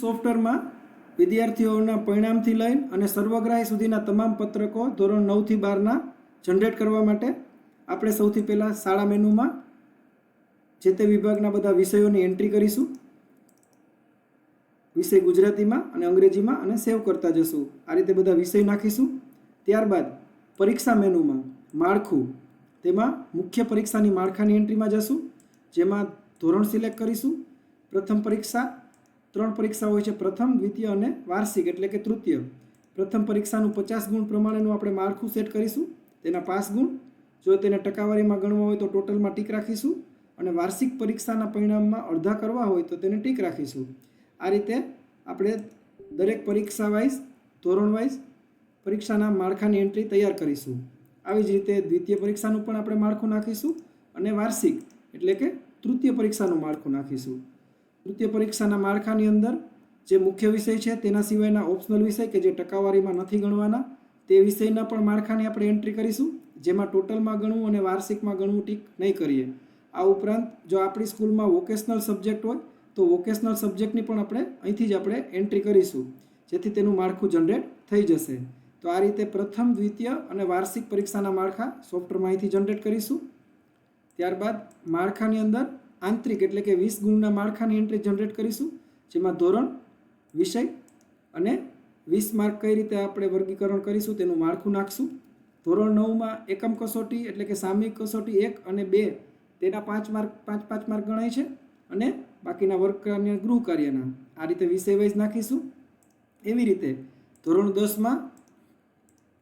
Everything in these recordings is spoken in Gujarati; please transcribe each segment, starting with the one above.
સોફ્ટવેરમાં વિદ્યાર્થીઓના પરિણામથી લઈને અને સર્વગ્રાહી સુધીના તમામ પત્રકો ધોરણ 9 થી 12ના જનરેટ કરવા માટે આપણે સૌથી પહેલાં શાળા મેનુમાં જે તે વિભાગના બધા વિષયોની એન્ટ્રી કરીશું. વિષય ગુજરાતીમાં અને અંગ્રેજીમાં અને સેવ કરતા જશું. આ રીતે બધા વિષય નાખીશું. ત્યારબાદ પરીક્ષા મેનુમાં માળખું, તેમાં મુખ્ય પરીક્ષાની માળખાની એન્ટ્રીમાં જશું, જેમાં ધોરણ સિલેક્ટ કરીશું. પ્રથમ પરીક્ષા 3 પરીક્ષા હોય છે, પ્રથમ, દ્વિતીય અને વાર્ષિક એટલે કે તૃતીય. પ્રથમ પરીક્ષાનું 50 ગુણ પ્રમાણેનું આપણે માળખું સેટ કરીશું. તેના 5 ગુણ, જો તેને ટકાવારીમાં ગણવા હોય તો ટોટલમાં ટીક રાખીશું અને વાર્ષિક પરીક્ષાના પરિણામમાં અડધા કરવા હોય તો તેને ટીક રાખીશું. આ રીતે આપણે દરેક પરીક્ષા વાઇઝ, ધોરણ વાઇઝ પરીક્ષાના માળખાની એન્ટ્રી તૈયાર કરીશું. આવી જ રીતે દ્વિતીય પરીક્ષાનું પણ આપણે માળખું નાખીશું અને વાર્ષિક એટલે કે તૃતીય પરીક્ષાનું માળખું નાખીશું. તૃતીય પરીક્ષાના માળખાની અંદર જે મુખ્ય વિષય છે તેના સિવાયના ઓપ્શનલ વિષય કે જે ટકાવારીમાં નથી ગણવાના તે વિષયના પણ માળખાની આપણે એન્ટ્રી કરીશું, જેમાં ટોટલમાં ગણવું અને વાર્ષિકમાં ગણવું ટીક નહીં કરીએ. આ ઉપરાંત જો આપણી સ્કૂલમાં વોકેશનલ સબ્જેક્ટ હોય તો વોકેશનલ સબ્જેક્ટની પણ આપણે અહીંથી જ આપણે એન્ટ્રી કરીશું, જેથી તેનું માળખું જનરેટ થઈ જશે. તો આ રીતે પ્રથમ, દ્વિતીય અને વાર્ષિક પરીક્ષાના માળખા સોફ્ટવેરમાં અહીંથી જનરેટ કરીશું. ત્યારબાદ માળખાની અંદર આંતરિક એટલે કે 20 ગુણના માળખાની એન્ટ્રી જનરેટ કરીશું, જેમાં ધોરણ, વિષય અને 20 માર્ક કઈ રીતે આપણે વર્ગીકરણ કરીશું તેનું માળખું નાખશું. ધોરણ 9માં એકમ કસોટી એટલે કે સામયિક કસોટી 1 અને 2 તેના 5 માર્ક 5 માર્ક ગણાય છે અને બાકીના વર્ગ કાર્ય, ગૃહ કાર્યના આ રીતે વિષય વાઇઝ નાખીશું. એવી રીતે ધોરણ 10માં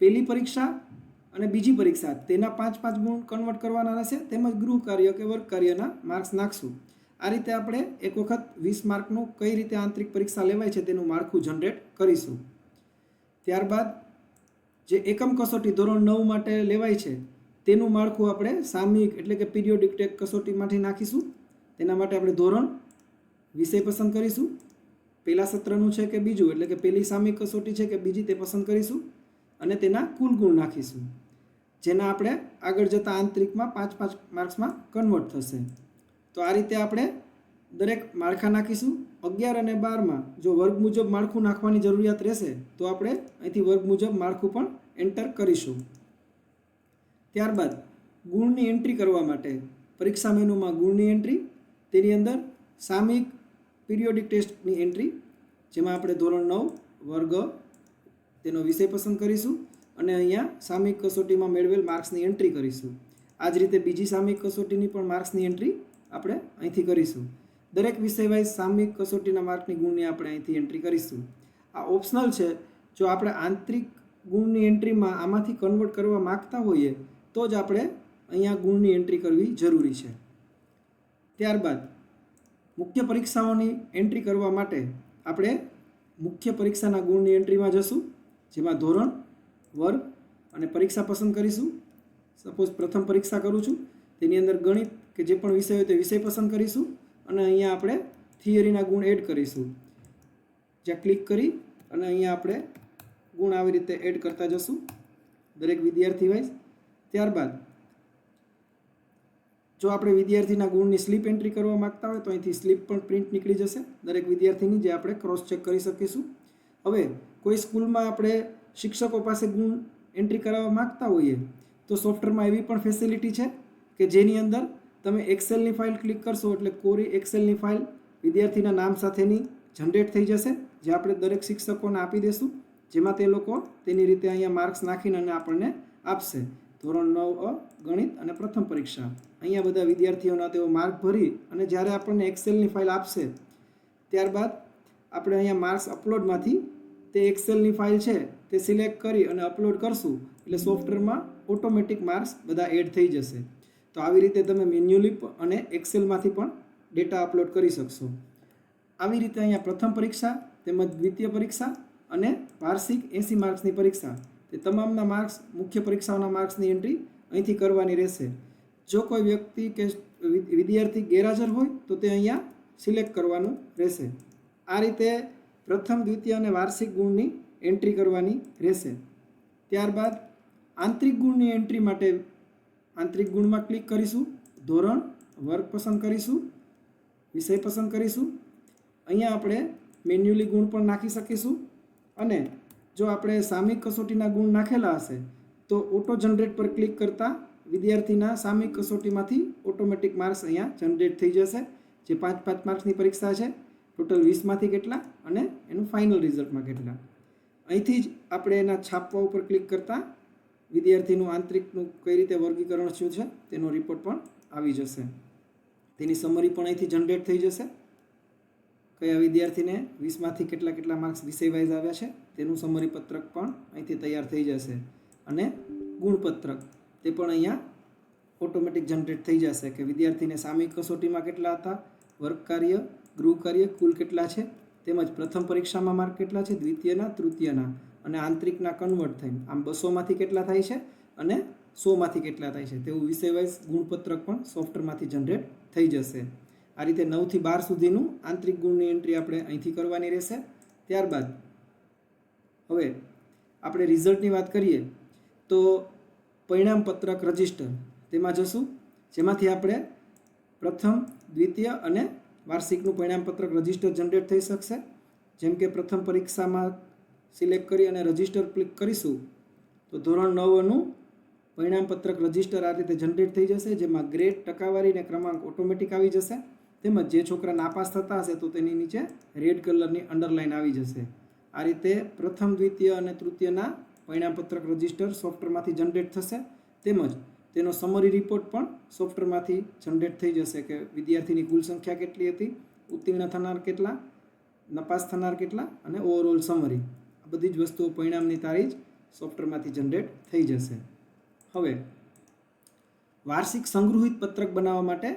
પહેલી પરીક્ષા અને બીજી પરીક્ષા તેના 5 ગુણ કન્વર્ટ કરવાના રહેશે, તેમજ ગૃહ કાર્ય કે વર્ગ કાર્યના માર્ક્સ નાખશું. આ રીતે આપણે એક વખત 20 માર્કનું કઈ રીતે આંતરિક પરીક્ષા લેવાય છે તેનું માળખું જનરેટ કરીશું. ત્યારબાદ જે એકમ કસોટી ધોરણ 9 માટે લેવાય છે તેનું માળખું આપણે સામયિક એટલે કે પીરિયોડિક ટેક કસોટીમાંથી નાખીશું. તેના માટે આપણે ધોરણ, વિષય પસંદ કરીશું. પહેલા સત્રનું છે કે બીજું એટલે કે પહેલી સામયિક કસોટી છે કે બીજી તે પસંદ કરીશું અને તેના કુલ ગુણ નાખીશું, જેના આપણે આગળ જતાં આંતરિકમાં 5 માર્ક્સમાં કન્વર્ટ થશે. તો આ રીતે આપણે દરેક માળખા નાખીશું. 11 અને 12માં જો વર્ગ મુજબ માળખું નાખવાની જરૂરિયાત રહેશે તો આપણે અહીંથી વર્ગ મુજબ માળખું પણ એન્ટર કરીશું. ત્યારબાદ ગુણની એન્ટ્રી કરવા માટે પરીક્ષા મેનુમાં ગુણની એન્ટ્રી, તેની અંદર સામયિક પીરિયોડિક ટેસ્ટની એન્ટ્રી, જેમાં આપણે ધોરણ 9 વર્ગ તેનો વિષય પસંદ કરીશું અને અહીંયા સામયિક કસોટીમાં મેળવેલ માર્ક્સની એન્ટ્રી કરીશું. આ જ રીતે બીજી સામયિક કસોટીની પણ માર્ક્સની એન્ટ્રી આપણે અહીંથી કરીશું. દરેક વિષય વાઇઝ સામયિક કસોટીના માર્કની ગુણની આપણે અહીંથી એન્ટ્રી કરીશું. આ ઓપ્શનલ છે. જો આપણે આંતરિક ગુણની એન્ટ્રીમાં આમાંથી કન્વર્ટ કરવા માગતા હોઈએ તો જ આપણે અહીંયા ગુણની એન્ટ્રી કરવી જરૂરી છે. ત્યારબાદ મુખ્ય પરીક્ષાઓની એન્ટ્રી કરવા માટે આપણે મુખ્ય પરીક્ષાના ગુણની એન્ટ્રીમાં જશું, જેમાં ધોરણ, વર્ગ અને પરીક્ષા પસંદ કરીશું. સપોઝ પ્રથમ પરીક્ષા કરું છું, તેની અંદર ગણિત કે જે પણ વિષય હોય તે વિષય પસંદ કરીશું અને અહીંયા આપણે થિયરીના ગુણ એડ કરીશું. જ્યાં ક્લિક કરી અને અહીંયા આપણે ગુણ આવી રીતે એડ કરતા જશું દરેક વિદ્યાર્થી વાઇઝ. ત્યારબાદ જો આપણે વિદ્યાર્થીના ગુણની સ્લીપ એન્ટ્રી કરવા માગતા હોય તો અહીંથી સ્લીપ પણ પ્રિન્ટ નીકળી જશે દરેક વિદ્યાર્થીની, જે આપણે ક્રોસ ચેક કરી શકીશું. હવે કોઈ સ્કૂલમાં આપણે શિક્ષકો પાસે ગુણ એન્ટ્રી કરાવવા માગતા હોઈએ તો સોફ્ટવેરમાં એવી પણ ફેસિલિટી છે કે જેની અંદર તમે એક્સેલની ફાઇલ ક્લિક કરશો એટલે કોરી એક્સેલની ફાઇલ વિદ્યાર્થીના નામ સાથેની જનરેટ થઈ જશે, જે આપણે દરેક શિક્ષકોને આપી દઈશું, જેમાં તે લોકો તેની રીતે અહીંયા માર્ક્સ નાખીને અને આપણને આપશે. ધોરણ 9 ગણિત અને પ્રથમ પરીક્ષા, અહીંયા બધા વિદ્યાર્થીઓના તેઓ માર્ક ભરી અને જ્યારે આપણને એક્સેલની ફાઇલ આપશે ત્યારબાદ આપણે અહીંયા માર્ક્સ અપલોડમાંથી તે એક્સેલની ફાઇલ છે તે સિલેક્ટ કરી અને અપલોડ કરશું એટલે સોફ્ટવેરમાં ઓટોમેટિક માર્ક્સ બધા એડ થઈ જશે. તો આવી રીતે તમે મેન્યુઅલી અને એક્સેલમાંથી પણ ડેટા અપલોડ કરી શકશો. આવી રીતે અહીંયા પ્રથમ પરીક્ષા તેમજ દ્વિતીય પરીક્ષા અને વાર્ષિક 80 માર્ક્સની પરીક્ષા તે તમામના માર્ક્સ, મુખ્ય પરીક્ષાઓના માર્ક્સની એન્ટ્રી અહીંથી કરવાની રહેશે. જો કોઈ વ્યક્તિ કે વિદ્યાર્થી ગેરહાજર હોય તો તે અહીંયા સિલેક્ટ કરવાનું રહેશે. આ રીતે પ્રથમ, દ્વિતીય અને વાર્ષિક ગુણની એન્ટ્રી કરવાની રહેશે. ત્યારબાદ આંતરિક ગુણની એન્ટ્રી માટે આંતરિક ગુણમાં ક્લિક કરીશું, ધોરણ, વર્ગ પસંદ કરીશું, વિષય પસંદ કરીશું. અહીંયા આપણે મેન્યુઅલી ગુણ પણ નાખી શકીશું, અને જો આપણે સામયિક કસોટીના ગુણ નાખેલા હશે તો ઓટો જનરેટ પર ક્લિક કરતાં વિદ્યાર્થીના સામયિક કસોટીમાંથી ઓટોમેટિક માર્ક્સ અહીંયા જનરેટ થઈ જશે. જે 5-5 માર્ક્સની પરીક્ષા છે, ટોટલ 20માંથી કેટલા અને એનું ફાઇનલ રિઝલ્ટમાં કેટલા. અહીંથી જ આપણે એના છાપવા ઉપર ક્લિક કરતાં વિદ્યાર્થીનું આંતરિકનું કઈ રીતે વર્ગીકરણ શું છે તેનો રિપોર્ટ પણ આવી જશે. તેની સમરી પણ અહીંથી જનરેટ થઈ જશે. કયા વિદ્યાર્થીને 20માંથી કેટલા માર્ક્સ વિષય વાઇઝ આવ્યા છે તેનું સમરી પત્રક પણ અહીંથી તૈયાર થઈ જશે. અને ગુણપત્રક તે પણ અહીંયા ઓટોમેટિક જનરેટ થઈ જશે કે વિદ્યાર્થીને સામયિક કસોટીમાં કેટલા હતા, વર્ગ કાર્ય, ગૃહ કાર્ય કુલ કેટલા છે, તેમજ પ્રથમ પરીક્ષામાં માર્ક કેટલા છે, દ્વિતીયના, તૃતીયના અને આંતરિકના કન્વર્ટ થઈને આમ 200માંથી કેટલા થાય છે અને 100માંથી કેટલા થાય છે તેવું વિષય વાઇઝ ગુણપત્રક પણ સોફ્ટવેરમાંથી જનરેટ થઈ જશે. આ રીતે 9 થી 12 સુધીનું આંતરિક ગુણની એન્ટ્રી આપણે અહીંથી કરવાની રહેશે. ત્યારબાદ હવે આપણે રિઝલ્ટની વાત કરીએ તો પરિણામ પત્રક રજિસ્ટર તેમાં જશું, જેમાંથી આપણે પ્રથમ, દ્વિતીય અને વાર્ષિકનું પરિણામ પત્રક રજિસ્ટર જનરેટ થઈ શકશે. જેમ કે પ્રથમ પરીક્ષામાં સિલેક્ટ કરી અને રજિસ્ટર ક્લિક કરીશું તો ધોરણ 9નું પરિણામ પત્રક રજિસ્ટર આ રીતે જનરેટ થઈ જશે, જેમાં ગ્રેડ, ટકાવારી અને ક્રમાંક ઓટોમેટિક આવી જશે. તેમજ જે છોકરા નાપાસ થતા હશે તો તેની નીચે રેડ કલરની અંડરલાઇન આવી જશે. આ રીતે પ્રથમ, દ્વિતીય અને તૃતીયના પરિણામ પત્રક રજિસ્ટર સોફ્ટવેરમાંથી જનરેટ થશે. તેમજ તેનો સમરી રિપોર્ટ પણ સોફ્ટવેરમાંથી જનરેટ થઈ જશે કે વિદ્યાર્થીની કુલ સંખ્યા કેટલી હતી, ઉત્તીર્ણ થનાર કેટલા, નપાસ થનાર કેટલા અને ઓવરઓલ સમરી. આ બધી જ વસ્તુઓ પરિણામની તારીખ સોફ્ટવેરમાંથી જનરેટ થઈ જશે. હવે વાર્ષિક સંગૃહિત પત્રક બનાવવા માટે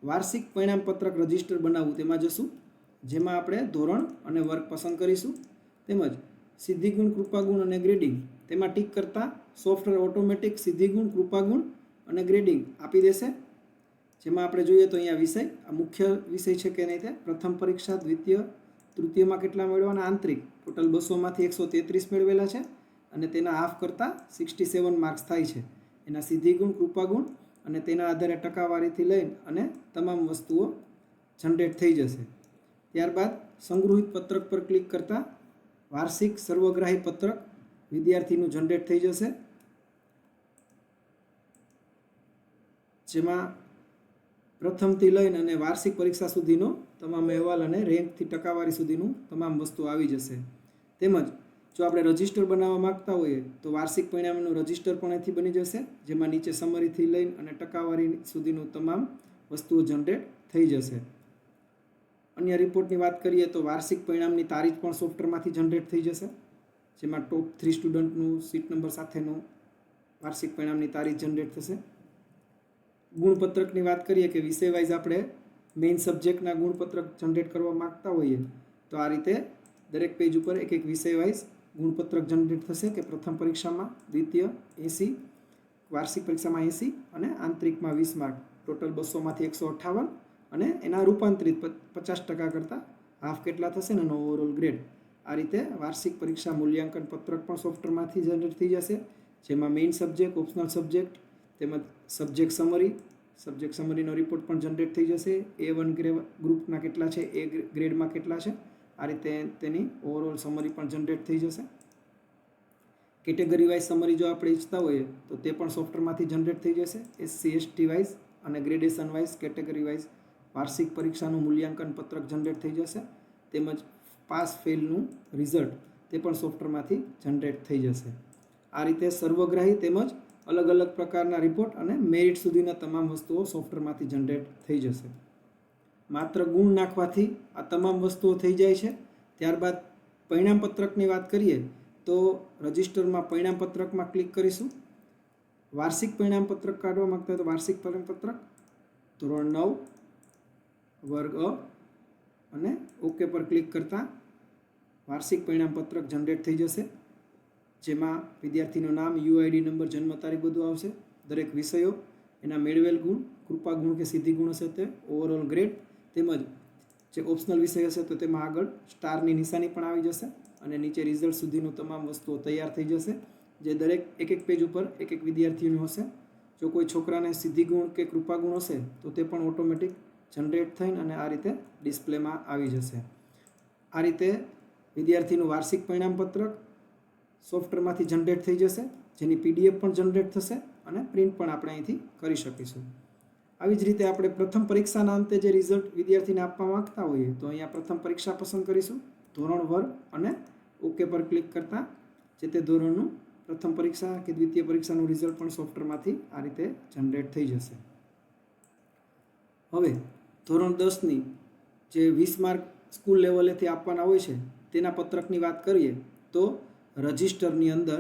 વાર્ષિક પરિણામ પત્રક રજિસ્ટર બનાવવું તેમાં જશું, જેમાં આપણે ધોરણ અને વર્ગ પસંદ કરીશું. તેમજ સિદ્ધિગુણ, કૃપાગુણ અને ગ્રેડિંગ તેમાં ટીક કરતાં સોફ્ટવેર ઓટોમેટિક સિદ્ધિગુણ, કૃપાગુણ અને ગ્રેડિંગ આપી દેશે. જેમાં આપણે જોઈએ તો અહીંયા વિષય, આ મુખ્ય વિષય છે કે નહીં તે પ્રથમ પરીક્ષા, દ્વિતીય, તૃતીયમાં કેટલા મેળવવાના, આંતરિક ટોટલ 200માંથી 133 મેળવેલા છે અને તેના હાફ કરતાં 67 માર્ક્સ થાય છે. એના સિદ્ધિગુણ, કૃપાગુણ અને તેના આધારે ટકાવારીથી લઈને અને તમામ વસ્તુઓ જનરેટ થઈ જશે. ત્યારબાદ સંગૃહિત પત્રક પર ક્લિક કરતાં વાર્ષિક સર્વગ્રાહી પત્રક વિદ્યાર્થીનું જનરેટ થઈ જશે, જેમાં પ્રથમથી લઈને અને વાર્ષિક પરીક્ષા સુધીનો તમામ અહેવાલ અને રેન્કથી ટકાવારી સુધીનું તમામ વસ્તુ આવી જશે. તેમજ જો આપણે રજિસ્ટર બનાવવા માગતા હોઈએ તો વાર્ષિક પરિણામનું રજિસ્ટર પણ અહીંથી બની જશે, જેમાં નીચે સમરીથી લઈને અને ટકાવારી સુધીનું તમામ વસ્તુઓ જનરેટ થઈ જશે. અન્ય રિપોર્ટની વાત કરીએ તો વાર્ષિક પરિણામની તારીખ પણ સોફ્ટવેરમાંથી જનરેટ થઈ જશે, જેમાં ટોપ 3 સ્ટુડન્ટનું સીટ નંબર સાથેનું વાર્ષિક પરિણામની તારીખ જનરેટ થશે. ગુણપત્રકની વાત કરીએ કે વિષય વાઇઝ આપણે મેઇન સબ્જેક્ટના ગુણપત્રક જનરેટ કરવા માગતા હોઈએ તો આ રીતે દરેક પેજ ઉપર એક વિષય વાઇઝ ગુણપત્રક જનરેટ થશે કે પ્રથમ પરીક્ષામાં, દ્વિતીય 80, વાર્ષિક પરીક્ષામાં 80 અને આંતરિકમાં 20 માર્ક, ટોટલ 200માંથી 158 અને એના રૂપાંતરિત 50% કરતાં હાફ કેટલા થશે ને એનો ઓવરઓલ ગ્રેડ. આ રીતે વાર્ષિક પરીક્ષા મૂલ્યાંકન પત્રક પણ સોફ્ટવેરમાંથી જનરેટ થઈ જશે, જેમાં મેઇન સબ્જેક્ટ, ઓપ્શનલ સબ્જેક્ટ તેમજ સબ્જેક્ટ સમરીનો રિપોર્ટ પણ જનરેટ થઈ જશે. A1 ગ્રુપના કેટલા છે, A ગ્રેડમાં કેટલા છે, આ રીતે તેની ઓવરઓલ સમરી પણ જનરેટ થઈ જશે. કેટેગરી વાઇઝ સમરી જો આપણે ઈચ્છતા હોઈએ તો તે પણ સોફ્ટવેરમાંથી જનરેટ થઈ જશે. SC ST વાઇઝ અને ગ્રેડેશન વાઇઝ કેટેગરી વાઇઝ વાર્ષિક પરીક્ષાનું મૂલ્યાંકન પત્રક જનરેટ થઈ જશે. તેમજ પાસ ફેલનું રિઝલ્ટ તે પણ સોફ્ટવેરમાંથી જનરેટ થઈ જશે. આ રીતે સર્વગ્રાહી તેમજ અલગ અલગ પ્રકારના રિપોર્ટ અને મેરિટ સુધીના તમામ વસ્તુઓ સોફ્ટવેરમાંથી જનરેટ થઈ જશે. માત્ર ગુણ નાખવાથી આ તમામ વસ્તુઓ થઈ જાય છે. ત્યારબાદ પરિણામ પત્રકની વાત કરીએ તો રજિસ્ટરમાં પરિણામ પત્રકમાં ક્લિક કરીશું. વાર્ષિક પરિણામ પત્રક કાઢવા માંગતા હોય તો વાર્ષિક પરિણામ પત્રક ધોરણ 9 વર્ગ અ અને ઓકે પર ક્લિક કરતાં વાર્ષિક પરિણામ પત્રક જનરેટ થઈ જશે, જેમાં વિદ્યાર્થીનું નામ, UID નંબર, જન્મ તારીખ બધું આવશે. દરેક વિષયો, એના મેળવેલ ગુણ, કૃપા ગુણ કે સિદ્ધિ ગુણ હશે તે, ઓવરઓલ ગ્રેડ તેમજ જે ઓપ્શનલ વિષય હશે તો તેમાં આગળ સ્ટારની નિશાની પણ આવી જશે અને નીચે રિઝલ્ટ સુધીનું તમામ વસ્તુઓ તૈયાર થઈ જશે, જે દરેક એક પેજ ઉપર એક વિદ્યાર્થીનું હશે. જો કોઈ છોકરાને સિદ્ધિ ગુણ કે કૃપા ગુણ હશે તો તે પણ ઓટોમેટિક જનરેટ થઈને અને આ રીતે ડિસ્પ્લેમાં આવી જશે. આ રીતે વિદ્યાર્થીનું વાર્ષિક પરિણામપત્રક સોફ્ટવેરમાંથી જનરેટ થઈ જશે, જેની PDF પણ જનરેટ થશે અને પ્રિન્ટ પણ આપણે અહીંથી કરી શકીશું. આવી જ રીતે આપણે પ્રથમ પરીક્ષાના અંતે જે રિઝલ્ટ વિદ્યાર્થીને આપવા માંગતા હોઈએ તો અહીંયા પ્રથમ પરીક્ષા પસંદ કરીશું, ધોરણ વર્ગ અને ઓકે પર ક્લિક કરતાં જે તે ધોરણનું પ્રથમ પરીક્ષા કે દ્વિતીય પરીક્ષાનું રિઝલ્ટ પણ સોફ્ટવેરમાંથી આ રીતે જનરેટ થઈ જશે. હવે ધોરણ 10ની જે 20 માર્ક સ્કૂલ લેવલેથી આપવાના હોય છે તેના પત્રકની વાત કરીએ તો રજિસ્ટરની અંદર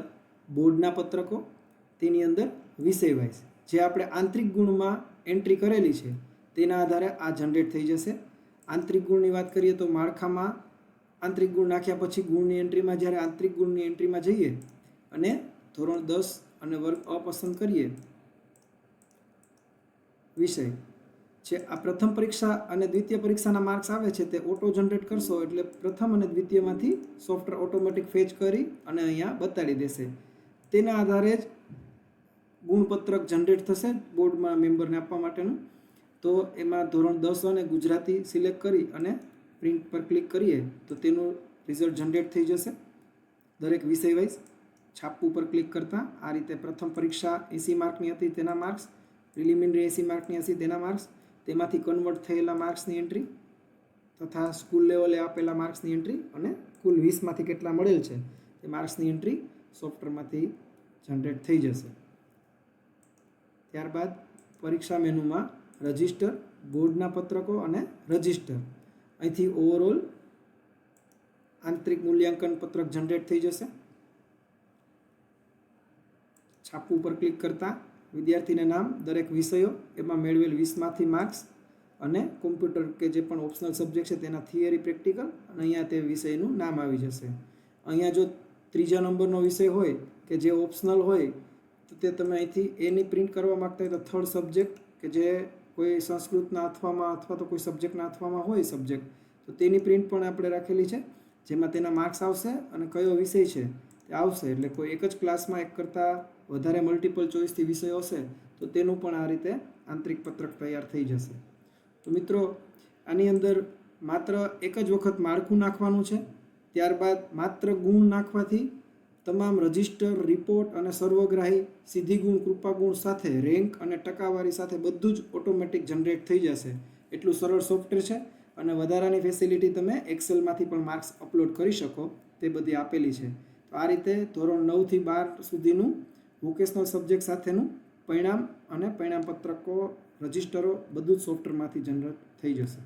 બોર્ડના પત્રકો, તેની અંદર વિષય વાઇઝ જે આપણે આંતરિક ગુણમાં એન્ટ્રી કરેલી છે તેના આધારે આ જનરેટ થઈ જશે. આંતરિક ગુણની વાત કરીએ તો માળખામાં આંતરિક ગુણ નાખ્યા પછી ગુણની એન્ટ્રીમાં જ્યારે આંતરિક ગુણની એન્ટ્રીમાં જઈએ અને ધોરણ 10 અને વર્ગ અ પસંદ કરીએ વિષય છે, આ પ્રથમ પરીક્ષા અને દ્વિતીય પરીક્ષાના માર્ક્સ આવે છે તે ઓટો જનરેટ કરશો એટલે પ્રથમ અને દ્વિતીયમાંથી સોફ્ટવેર ઓટોમેટિક ફેચ કરી અને અહીંયા બતાડી દેશે. તેના આધારે જ ગુણપત્રક જનરેટ થશે બોર્ડમાં મેમ્બરને આપવા માટેનું. તો એમાં ધોરણ 10 અને ગુજરાતી સિલેક્ટ કરી અને પ્રિન્ટ પર ક્લિક કરીએ તો તેનું રિઝલ્ટ જનરેટ થઈ જશે દરેક વિષય વાઇઝ. છાપવું પર ક્લિક કરતાં આ રીતે પ્રથમ પરીક્ષા 80 માર્કની હતી તેના માર્ક્સ, પ્રિલિમિનરી 80 માર્કની હશે તેના માર્ક્સ, તેમાંથી કન્વર્ટ થયેલા માર્ક્સની એન્ટ્રી તથા સ્કૂલ લેવલે આપેલા માર્ક્સની એન્ટ્રી અને કુલ 20માંથી કેટલા મળેલ છે તે માર્ક્સની એન્ટ્રી સોફ્ટવેરમાંથી જનરેટ થઈ જશે. ત્યારબાદ પરીક્ષા મેનુમાં રજિસ્ટર, બોર્ડના પત્રકો અને રજિસ્ટર, અહીંથી ઓવરઓલ આંતરિક મૂલ્યાંકન પત્રક જનરેટ થઈ જશે. છાપવું પર ક્લિક કરતાં વિદ્યાર્થીના નામ, દરેક વિષયો, એમાં મેળવેલ 20માંથી માર્ક્સ અને કોમ્પ્યુટર કે જે પણ ઓપ્શનલ સબ્જેક્ટ છે તેના થિયરી, પ્રેક્ટિકલ અને અહીંયા તે વિષયનું નામ આવી જશે. અહીંયા જો ત્રીજા નંબરનો વિષય હોય કે જે ઓપ્શનલ હોય તો તે તમે અહીંથી એની પ્રિન્ટ કરવા માગતા હોય તો થર્ડ સબ્જેક્ટ કે જે કોઈ સંસ્કૃતના અથવામાં અથવા તો કોઈ સબ્જેક્ટના અથવામાં હોય સબ્જેક્ટ તો તેની પ્રિન્ટ પણ આપણે રાખેલી છે, જેમાં તેના માર્ક્સ આવશે અને કયો વિષય છે તે આવશે. એટલે કોઈ એક જ ક્લાસમાં એક કરતાં વધારે મલ્ટિપલ ચોઇસથી વિષયો હશે તો તેનું પણ આ રીતે આંતરિક પત્રક તૈયાર થઈ જશે. તો મિત્રો આની અંદર માત્ર એક જ વખત માળખું નાખવાનું છે, ત્યારબાદ માત્ર ગુણ નાખવાથી તમામ રજિસ્ટર, રિપોર્ટ અને સર્વગ્રાહી સીધી ગુણ, કૃપા ગુણ સાથે રેન્ક અને ટકાવારી સાથે બધું જ ઓટોમેટિક જનરેટ થઈ જશે. એટલું સરળ સોફ્ટવેર છે અને વધારાની ફેસિલિટી તમે એક્સેલમાંથી પણ માર્ક્સ અપલોડ કરી શકો તે બધી આપેલી છે. તો આ રીતે ધોરણ 9થી 12 સુધીનું વોકેશનલ સબ્જેક્ટ સાથેનું પરિણામ અને પરિણામપત્રકો, રજિસ્ટરો બધું જ સોફ્ટવેરમાંથી જનરેટ થઈ જશે.